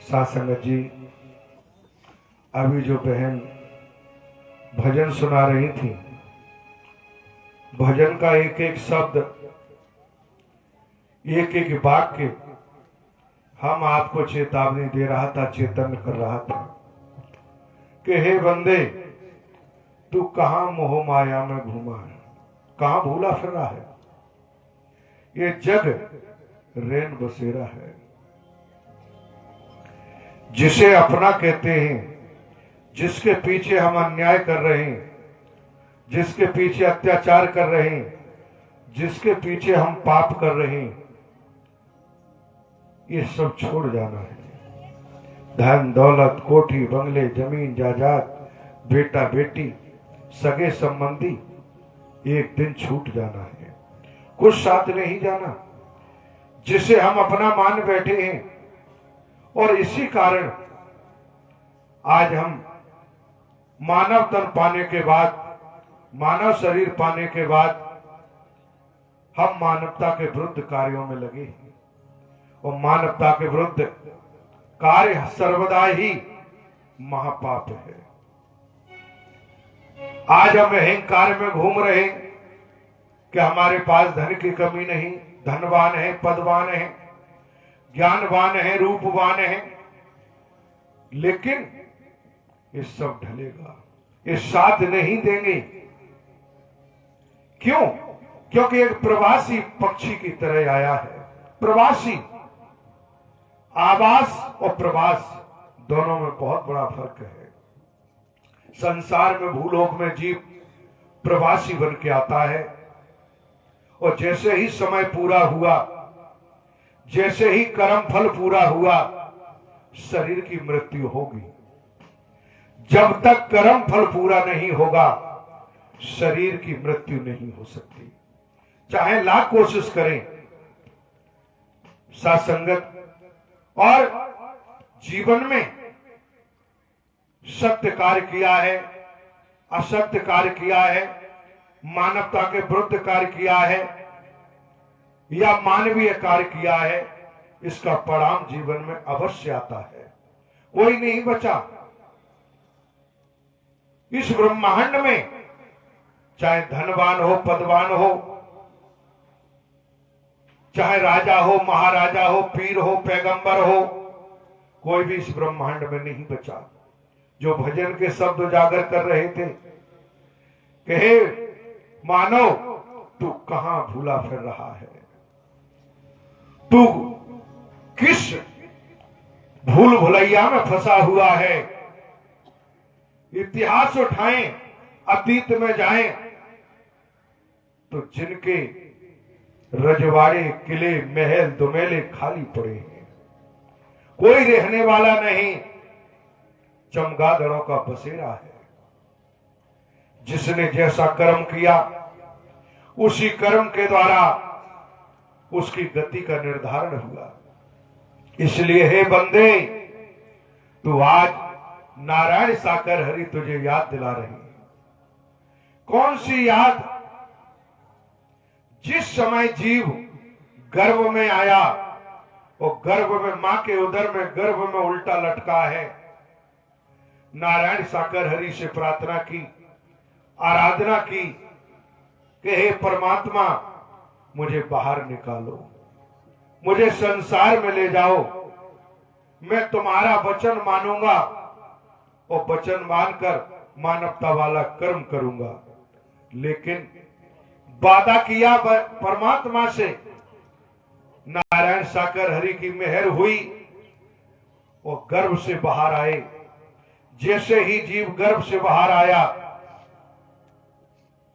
साथ संगत जी, अभी जो बहन भजन सुना रही थी, भजन का एक एक शब्द, एक एक वाक्य हम आपको चेतावनी दे रहा था, चेतन कर रहा था कि हे बंदे, तू कहां मोह माया में घूमा है, कहां भूला फिर रहा है। ये जग रेन बसेरा है। जिसे अपना कहते हैं, जिसके पीछे हम अन्याय कर रहे हैं, जिसके पीछे अत्याचार कर रहे हैं, जिसके पीछे हम पाप कर रहे हैं, ये सब छोड़ जाना है। धन दौलत, कोठी बंगले, जमीन जायदाद, बेटा बेटी, सगे संबंधी, एक दिन छूट जाना है, कुछ साथ नहीं जाना। जिसे हम अपना मान बैठे हैं, और इसी कारण आज हम मानव तन पाने के बाद, मानव शरीर पाने के बाद हम मानवता के विरुद्ध कार्यों में लगे हैं। और मानवता के विरुद्ध कार्य सर्वदा ही महापाप है। आज हम अहंकार में घूम रहे हैं कि हमारे पास धन की कमी नहीं, धनवान है, पदवान है, ज्ञानवान है, रूपवान है, लेकिन ये सब ढलेगा, ये साथ नहीं देंगे। क्यों? क्योंकि एक प्रवासी पक्षी की तरह आया है। प्रवासी, आवास और प्रवास दोनों में बहुत बड़ा फर्क है। संसार में, भूलोक में जीव प्रवासी बन के आता है, और जैसे ही समय पूरा हुआ, जैसे ही कर्म फल पूरा हुआ, शरीर की मृत्यु होगी। जब तक कर्म फल पूरा नहीं होगा, शरीर की मृत्यु नहीं हो सकती, चाहे लाख कोशिश करें। साथ संगत, और जीवन में सत्य कार्य किया है, असत्य कार्य किया है, मानवता के विरुद्ध कार्य किया है, या मानवीय कार्य किया है, इसका परिणाम जीवन में अवश्य आता है। कोई नहीं बचा इस ब्रह्मांड में, चाहे धनवान हो, पदवान हो, चाहे राजा हो, महाराजा हो, पीर हो, पैगंबर हो, कोई भी इस ब्रह्मांड में नहीं बचा जो भजन के शब्द उजागर कर रहे थे कि हे मानव, तू कहां भूला फिर रहा है, तू किस भूल भुलैया में फंसा हुआ है। इतिहास उठाएं, अतीत में जाएं, तो जिनके रजवाड़े, किले, महल, दुमेले खाली पड़े हैं, कोई रहने वाला नहीं, चमगादड़ों का बसेरा है। जिसने जैसा कर्म किया, उसी कर्म के द्वारा उसकी गति का निर्धारण हुआ। इसलिए हे बंदे, तू आज नारायण साकर हरि तुझे याद दिला रही है। कौन सी याद? जिस समय जीव गर्भ में आया, और गर्भ में, मां के उदर में, गर्भ में उल्टा लटका है, नारायण साकर हरि से प्रार्थना की, आराधना की कि हे परमात्मा, मुझे बाहर निकालो, मुझे संसार में ले जाओ, मैं तुम्हारा वचन मानूंगा, और वचन मानकर मानवता वाला कर्म करूंगा। लेकिन वादा किया परमात्मा से, नारायण साकर हरि की मेहर हुई, और गर्भ से बाहर आए। जैसे ही जीव गर्भ से बाहर आया,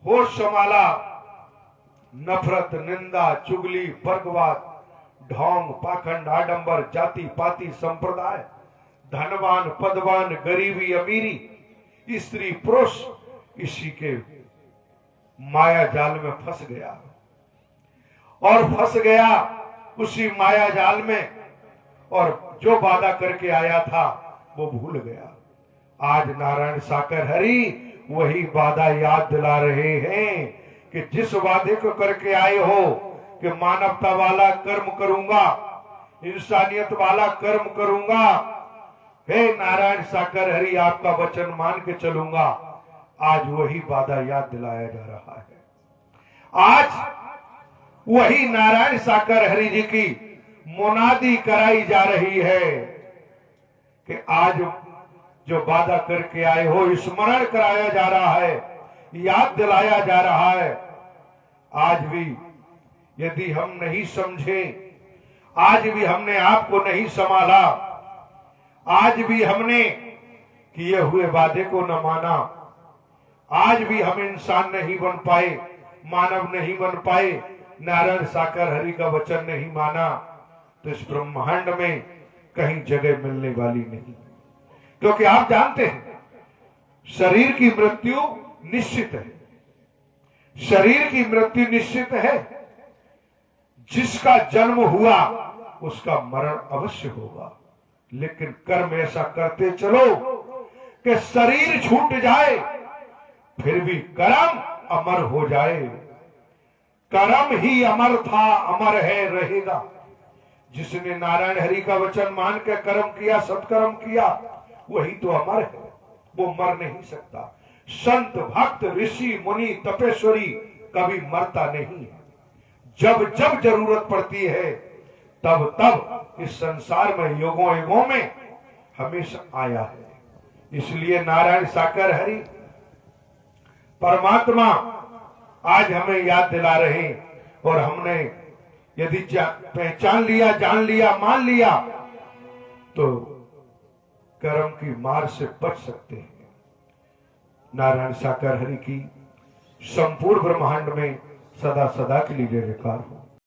होश संभाला, नफरत, निंदा, चुगली, वर्गवाद, ढोंग, पाखंड, आडंबर, जाति पाति, संप्रदाय, धनवान, पदवान, गरीबी, अमीरी, स्त्री, पुरुष, इसी के माया जाल में फंस गया, और फंस गया उसी माया जाल में, और जो वादा करके आया था वो भूल गया। आज नारायण साकर हरि वही वादा याद दिला रहे हैं कि जिस वादे को करके आए हो कि मानवता वाला कर्म करूंगा, इंसानियत वाला कर्म करूंगा, हे नारायण साकर हरि, आपका वचन मान के चलूंगा। आज वही वादा याद दिलाया जा रहा है। आज वही नारायण साकर हरि जी की मुनादी कराई जा रही है कि आज जो वादा करके आए हो, स्मरण कराया जा रहा है, याद दिलाया जा रहा है। आज भी यदि हम नहीं समझे, आज भी हमने आपको नहीं संभाला, आज भी हमने किए हुए वादे को न माना, आज भी हम इंसान नहीं बन पाए, मानव नहीं बन पाए, नारायण साकर हरि का वचन नहीं माना, तो इस ब्रह्मांड में कहीं जगह मिलने वाली नहीं। क्योंकि आप जानते हैं शरीर की मृत्यु निश्चित है, शरीर की मृत्यु निश्चित है। जिसका जन्म हुआ उसका मरण अवश्य होगा, लेकिन कर्म ऐसा करते चलो कि शरीर छूट जाए फिर भी कर्म अमर हो जाए। कर्म ही अमर था, अमर है, रहेगा। जिसने नारायण हरि का वचन मान के कर्म किया, सत्कर्म किया, वही तो अमर है, वो मर नहीं सकता। संत भक्त ऋषि मुनि तपेश्वरी कभी मरता नहीं है। जब जब जरूरत पड़ती है तब तब इस संसार में युगों युगों में हमेशा आया है। इसलिए नारायण साकर हरि परमात्मा आज हमें याद दिला रहे, और हमने यदि पहचान लिया, जान लिया, मान लिया तो कर्म की मार से बच सकते हैं। नारायण साकर हरि की संपूर्ण ब्रह्मांड में सदा सदा के लिए जयकार हो।